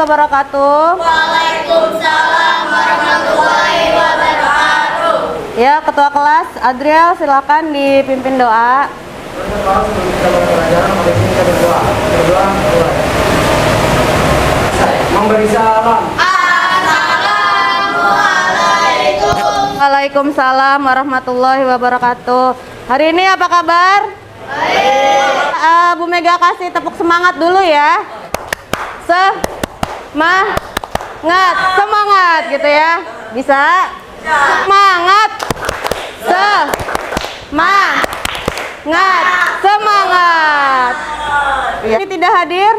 wabarakatuh. Waalaikumsalam warahmatullahi wabarakatuh. Ya, Ketua kelas Adriel silakan dipimpin doa. Memberi salam. Assalamualaikum. Waalaikumsalam warahmatullahi wabarakatuh. Hari ini apa kabar? Baik. Bu Mega kasih tepuk semangat dulu ya. Semangat gitu ya. Bisa? Semangat. Semangat. Ini tidak hadir?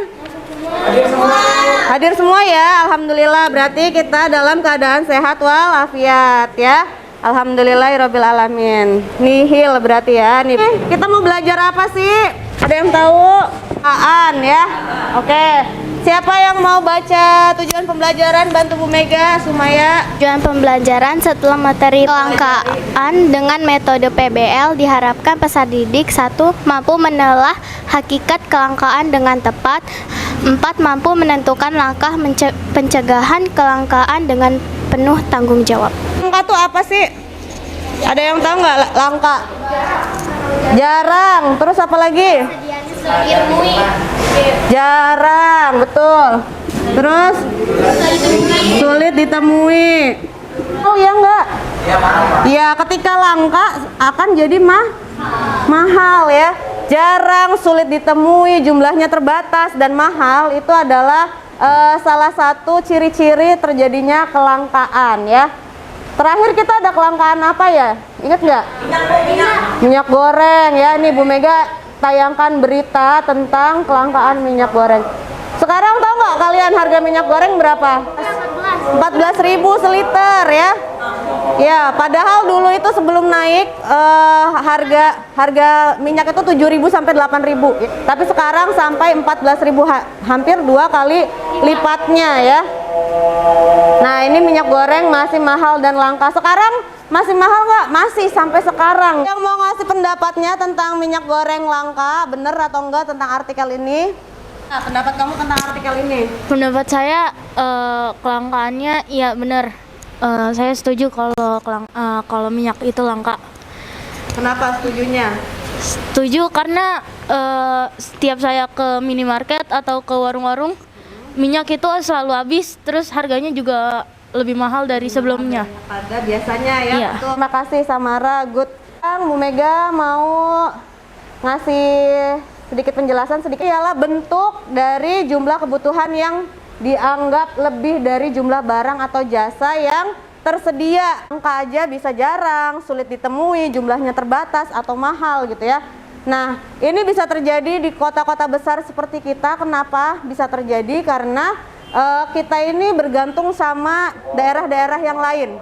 Hadir semua ya, alhamdulillah. Berarti kita dalam keadaan sehat walafiat ya. Alhamdulillahirabbil alamin. Nihil berarti ya. Nih, kita mau belajar apa sih? Ada yang tahu? Apaan ya? Oke. Siapa yang mau baca tujuan pembelajaran? Bantu Bu Mega, Sumaya. Tujuan pembelajaran setelah materi kelangkaan dengan metode PBL diharapkan peserta didik 1. Mampu menelaah hakikat kelangkaan dengan tepat. 4. Mampu menentukan langkah pencegahan kelangkaan dengan penuh tanggung jawab. Langka tuh apa sih? Ada yang tahu nggak langka? Jarang. Terus apa lagi? Jarang, betul. Terus sulit ditemui. Oh ya enggak? Ya, ketika langka akan jadi mahal ya. Jarang, sulit ditemui, jumlahnya terbatas dan mahal itu adalah salah satu ciri-ciri terjadinya kelangkaan ya. Terakhir kita ada kelangkaan apa ya? Ingat nggak? Minyak goreng ya. Ini Bu Mega tayangkan berita tentang kelangkaan minyak goreng. Sekarang tahu nggak kalian harga minyak goreng berapa? 14.000 seliter ya. Ya, padahal dulu itu sebelum naik harga minyak itu 7.000 sampai 8.000. Tapi sekarang sampai 14.000, hampir 2 kali lipatnya ya. Nah, ini minyak goreng masih mahal dan langka. Sekarang masih mahal nggak? Masih sampai sekarang. Yang mau ngasih pendapatnya tentang minyak goreng langka, bener atau enggak tentang artikel ini? Nah, pendapat kamu tentang artikel ini? Pendapat saya kelangkaannya iya benar. Saya setuju kalau minyak itu langka. Kenapa setujunya? Setuju karena setiap saya ke minimarket atau ke warung-warung, minyak itu selalu habis, terus harganya juga lebih mahal dari sebelumnya. Pada biasanya ya. Iya. Betul. Terima kasih Samara. Good. Bu Mega mau ngasih sedikit penjelasan sedikit, ialah bentuk dari jumlah kebutuhan yang dianggap lebih dari jumlah barang atau jasa yang tersedia. Angka aja bisa jarang, sulit ditemui, jumlahnya terbatas atau mahal gitu ya. Nah, ini bisa terjadi di kota-kota besar seperti kita. Kenapa bisa terjadi? Karena kita ini bergantung sama daerah-daerah yang lain.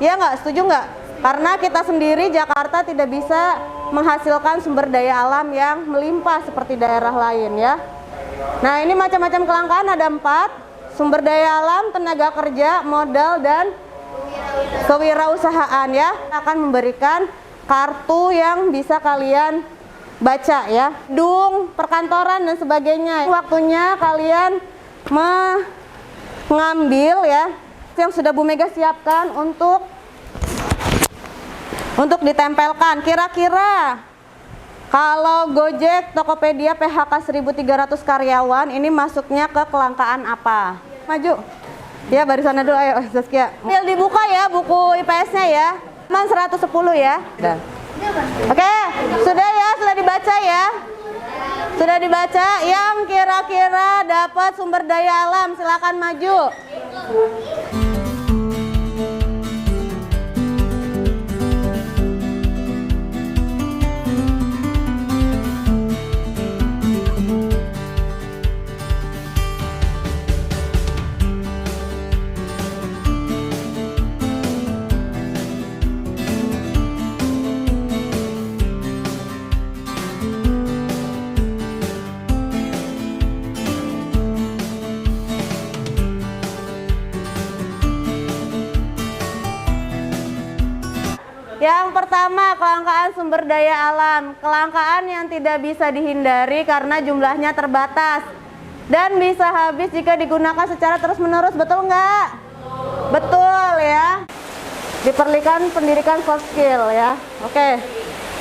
Ya nggak? Setuju nggak? Karena kita sendiri Jakarta tidak bisa menghasilkan sumber daya alam yang melimpah seperti daerah lain ya. Nah, ini macam-macam kelangkaan ada 4. Sumber daya alam, tenaga kerja, modal, dan kewirausahaan ya. Akan memberikan kartu yang bisa kalian baca ya. Gedung, perkantoran dan sebagainya. Waktunya kalian mengambil ya yang sudah Bu Mega siapkan untuk ditempelkan. Kira-kira kalau Gojek, Tokopedia, PHK 1.300 karyawan ini masuknya ke kelangkaan apa? Maju. Ya, barisan dulu, ayo Zaskia. Tinggal dibuka ya buku IPS-nya ya. Man 110 ya. Udah. Oke, sudah ya, sudah dibaca ya. Sudah dibaca yang kira-kira dapat sumber daya alam, silakan maju. Yang pertama, kelangkaan sumber daya alam. Kelangkaan yang tidak bisa dihindari karena jumlahnya terbatas. dan bisa habis jika digunakan secara terus-menerus. Betul nggak? Betul ya. Diperlukan pendidikan soft skill ya. Oke.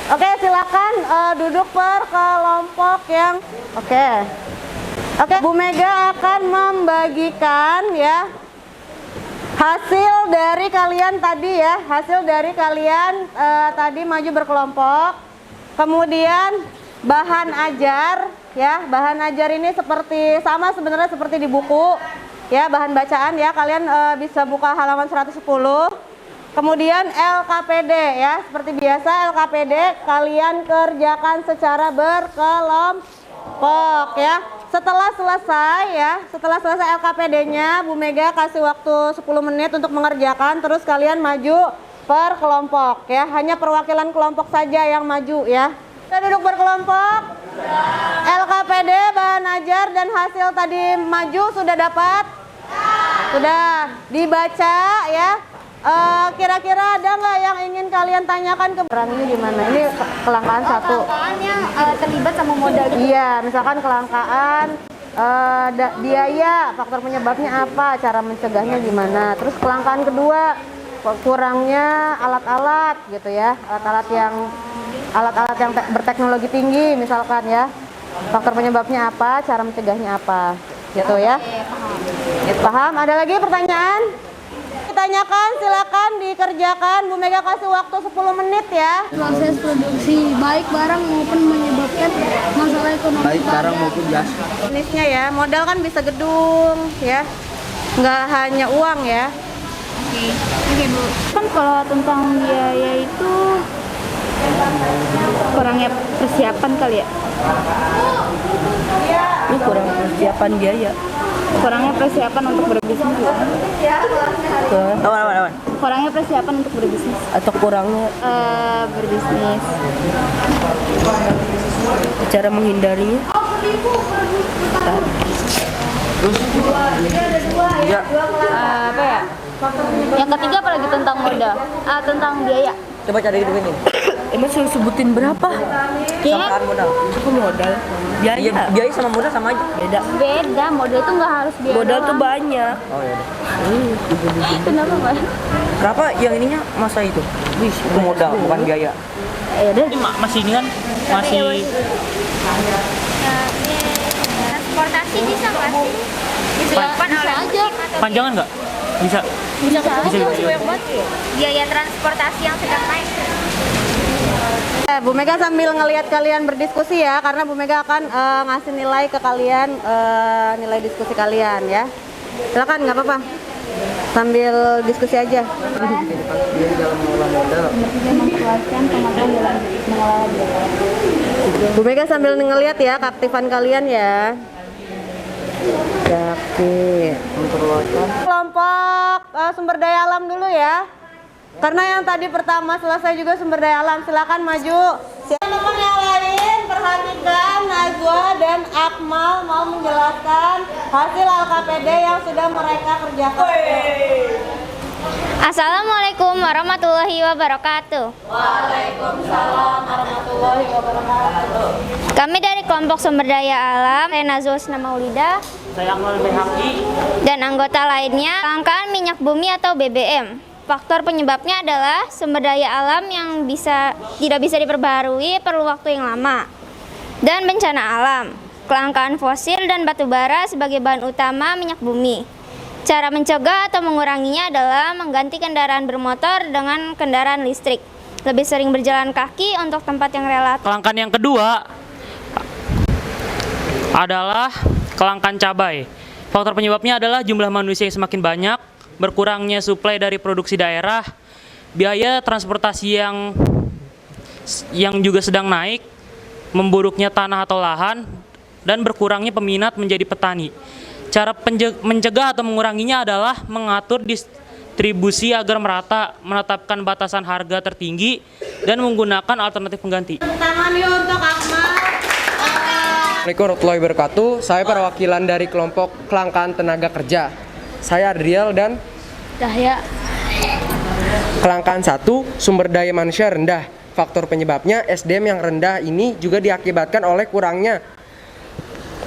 Oke, silakan duduk per kelompok yang oke. Oke, Bu Mega akan membagikan ya hasil dari kalian tadi ya. Hasil dari kalian tadi maju berkelompok. Kemudian bahan ajar ya. Bahan ajar ini seperti sama sebenarnya seperti di buku ya, bahan bacaan ya. Kalian bisa buka halaman 110. Kemudian LKPD ya, seperti biasa LKPD kalian kerjakan secara berkelompok ya. Setelah selesai LKPD-nya, Bu Mega kasih waktu 10 menit untuk mengerjakan, terus kalian maju per kelompok ya. Hanya perwakilan kelompok saja yang maju ya. Kita duduk berkelompok. LKPD, bahan ajar dan hasil tadi maju sudah dapat? Sudah dibaca ya. Kira-kira ada nggak yang ingin kalian tanyakan ke orang ini gimana? Ini kelangkaan satu. Kelangkaannya terlibat sama modal gitu. Iya, misalkan kelangkaan biaya, faktor penyebabnya apa, cara mencegahnya gimana. Terus kelangkaan kedua, kurangnya alat-alat gitu ya, alat-alat yang berteknologi tinggi misalkan ya. Faktor penyebabnya apa, cara mencegahnya apa, gitu ya. Paham? Ada lagi pertanyaan? Tanyakan, silakan dikerjakan. Bu Mega kasih waktu 10 menit ya. Proses produksi baik barang maupun menyebabkan masalah ekonomi. Baik barang maupun jasa. Jenisnya ya, modal kan bisa gedung ya, nggak hanya uang ya. Oke Bu. Kan kalau tentang biaya itu kurangnya persiapan kali ya. Ini kurang persiapan biaya. Kurangnya persiapan untuk berbisnis. Awan. Kurangnya persiapan untuk berbisnis. Atau kurangnya Berbisnis. cara menghindarinya. Apa ya? Yang ketiga apalagi tentang modal. Tentang biaya. Coba cari dulu ini. Emang suruh sebutin berapa? Kayaknya Modal. Aku modal. Biaya. Biaya sama modal sama aja. Beda. beda, modal itu nggak harus biaya. Modal tuh doang. banyak. Oh iya. Kenapa Mbak? Berapa yang ininya masa itu? Wih, itu modal bukan biaya. Ya udah. Masih ini kan masih Transportasi bisa nggak sih? Bisa aja. panjangan nggak? Bisa. Bisa aja. Bisa. Banyak banget. Biaya transportasi yang sedang naik. Bu Mega sambil ngelihat kalian berdiskusi ya, karena Bu Mega akan ngasih nilai ke kalian, nilai diskusi kalian ya. Silakan, nggak apa-apa. Sambil diskusi aja. Bu Mega sambil ngelihat ya keaktifan kalian ya. Yakin. Kelompok sumber daya alam dulu ya. Karena yang tadi pertama selesai juga sumber daya alam. Silakan maju. Teman-teman yang lain perhatikan, Najwa dan Akmal mau menjelaskan hasil LKPD yang sudah mereka kerjakan. Assalamualaikum warahmatullahi wabarakatuh. Waalaikumsalam warahmatullahi wabarakatuh. Kami dari kelompok sumber daya alam, saya Nazwa Husna Maulida, Saya Akmal Behaki. dan anggota lainnya, kelangkaan minyak bumi atau BBM. Faktor penyebabnya adalah sumber daya alam yang tidak bisa diperbaharui, perlu waktu yang lama, dan bencana alam, kelangkaan fosil dan batu bara sebagai bahan utama minyak bumi. Cara mencegah atau menguranginya adalah mengganti kendaraan bermotor dengan kendaraan listrik. Lebih sering berjalan kaki untuk tempat yang relatif. Kelangkaan yang kedua adalah kelangkaan cabai. Faktor penyebabnya adalah jumlah manusia yang semakin banyak, berkurangnya suplai dari produksi daerah, biaya transportasi yang juga sedang naik, memburuknya tanah atau lahan, dan berkurangnya peminat menjadi petani. Cara mencegah atau menguranginya adalah mengatur distribusi agar merata, menetapkan batasan harga tertinggi, dan menggunakan alternatif pengganti. Tangan yuk untuk Akmal. Assalamualaikum warahmatullahi wabarakatuh. Saya perwakilan dari kelompok kelangkaan tenaga kerja. Saya Adriel dan Dahya. kelangkaan 1, sumber daya manusia rendah. Faktor penyebabnya SDM yang rendah ini juga diakibatkan oleh kurangnya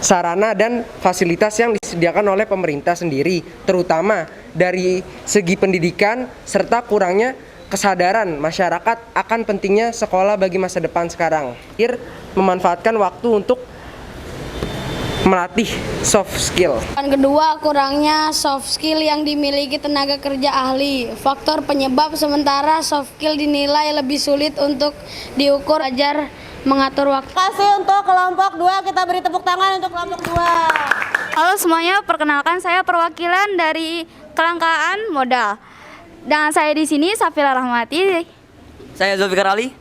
sarana dan fasilitas yang disediakan oleh pemerintah sendiri, terutama dari segi pendidikan serta kurangnya kesadaran masyarakat akan pentingnya sekolah bagi masa depan sekarang. Memanfaatkan waktu untuk melatih soft skill. Yang kedua, kurangnya soft skill yang dimiliki tenaga kerja ahli. Faktor penyebab sementara soft skill dinilai lebih sulit untuk diukur, ajar mengatur waktu. Terima kasih untuk kelompok 2, kita beri tepuk tangan untuk kelompok 2. Halo semuanya, perkenalkan saya perwakilan dari kelangkaan modal. Dengan saya di sini Safira Rahmati. Saya Zulfikar Ali.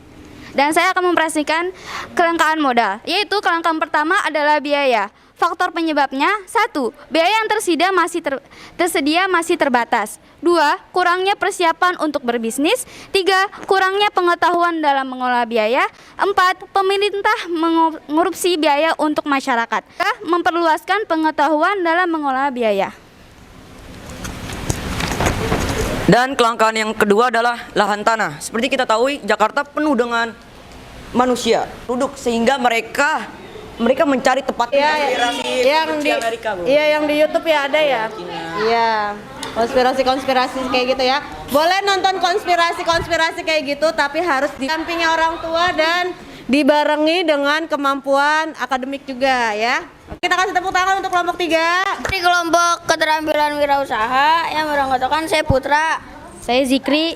Dan saya akan mempresentasikan kelangkaan modal. Yaitu kelangkaan pertama adalah biaya. Faktor penyebabnya: 1. Biaya yang tersedia masih terbatas. 2. Kurangnya persiapan untuk berbisnis. 3. Kurangnya pengetahuan dalam mengelola biaya. 4. Pemerintah mengorupsi biaya untuk masyarakat. 5. Memperluaskan pengetahuan dalam mengelola biaya. Dan kelangkaan yang kedua adalah lahan tanah. Seperti kita tahu, Jakarta penuh dengan manusia, penduduk, sehingga mereka mencari tempat Yang di Amerika, Bu. Iya, yang di YouTube ya ada ya. Iya. Konspirasi kayak gitu ya. Boleh nonton konspirasi kayak gitu, tapi harus didampingi orang tua dan dibarengi dengan kemampuan akademik juga ya. Kita kasih tepuk tangan untuk kelompok 3. Di kelompok keterampilan wirausaha yang beranggotakan saya Putra. Saya Zikri.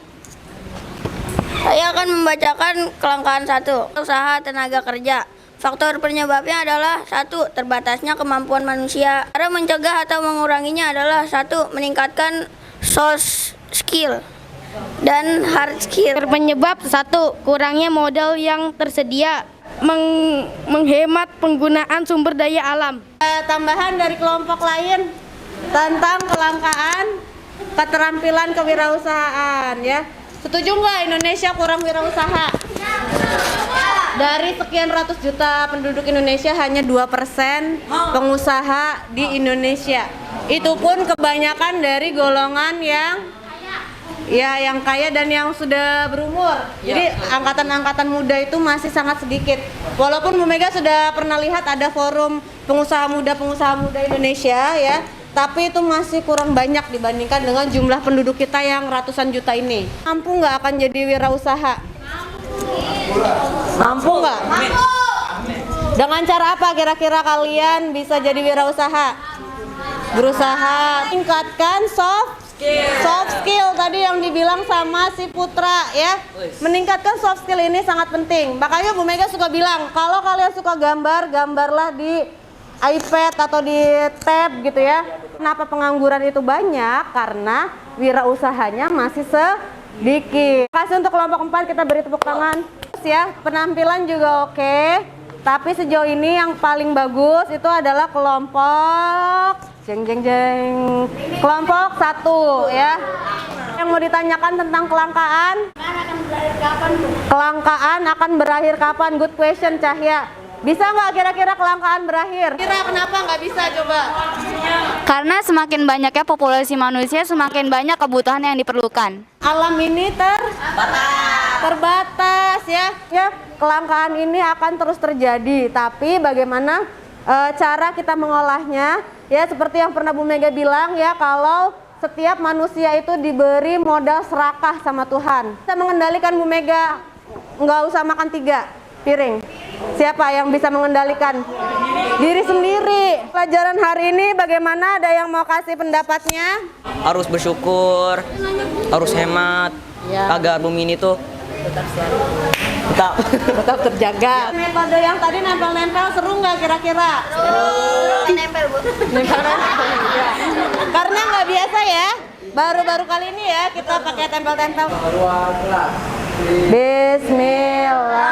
Saya akan membacakan kelangkaan 1. Usaha tenaga kerja. Faktor penyebabnya adalah 1. Terbatasnya kemampuan manusia. Cara mencegah atau menguranginya adalah 1. Meningkatkan soft skill dan hard skill. Penyebab 1. Kurangnya modal yang tersedia, menghemat penggunaan sumber daya alam. Tambahan dari kelompok lain tentang kelangkaan keterampilan kewirausahaan ya. Setuju nggak Indonesia kurang wirausaha? Dari sekian ratus juta penduduk Indonesia hanya 2% pengusaha di Indonesia. Itu pun kebanyakan dari golongan yang kaya dan yang sudah berumur. Jadi angkatan-angkatan muda itu masih sangat sedikit. Walaupun Bu Mega sudah pernah lihat ada forum pengusaha muda Indonesia ya, tapi itu masih kurang banyak dibandingkan dengan jumlah penduduk kita yang ratusan juta ini. Mampu nggak akan jadi wirausaha? Mampu nggak? Dengan cara apa kira-kira kalian bisa jadi wirausaha? Berusaha tingkatkan soft skill tadi yang dibilang sama si Putra ya. Meningkatkan soft skill ini sangat penting. Makanya Bu Mega suka bilang, kalau kalian suka gambar, gambarlah di iPad atau di tab gitu ya. Kenapa pengangguran itu banyak? Karena wirausahanya masih sedikit. Kasih untuk kelompok 4, kita beri tepuk tangan. Ya, penampilan juga oke. Tapi sejauh ini yang paling bagus itu adalah kelompok kelompok 1 ya. Yang mau ditanyakan tentang kelangkaan akan berakhir kapan? Good question, Cahya. Bisa nggak kira-kira kelangkaan berakhir? Kira kenapa nggak bisa coba? Karena semakin banyaknya populasi manusia, semakin banyak kebutuhan yang diperlukan. Alam ini terbatas ya. Kelangkaan ini akan terus terjadi, tapi bagaimana cara kita mengolahnya? Ya seperti yang pernah Bu Mega bilang ya, kalau setiap manusia itu diberi modal serakah sama Tuhan. Bisa mengendalikan Bu Mega, nggak usah makan 3 piring. Siapa yang bisa mengendalikan? Diri sendiri. Pelajaran hari ini bagaimana? Ada yang mau kasih pendapatnya? Harus bersyukur, harus hemat, agar bumi ini tuh tetap terjaga. Metode yang tadi nempel-nempel seru nggak kira-kira? Nempel, Bu. Ya. Karena nggak biasa ya. Baru-baru kali ini ya kita pakai tempel-tempel. Bismillah.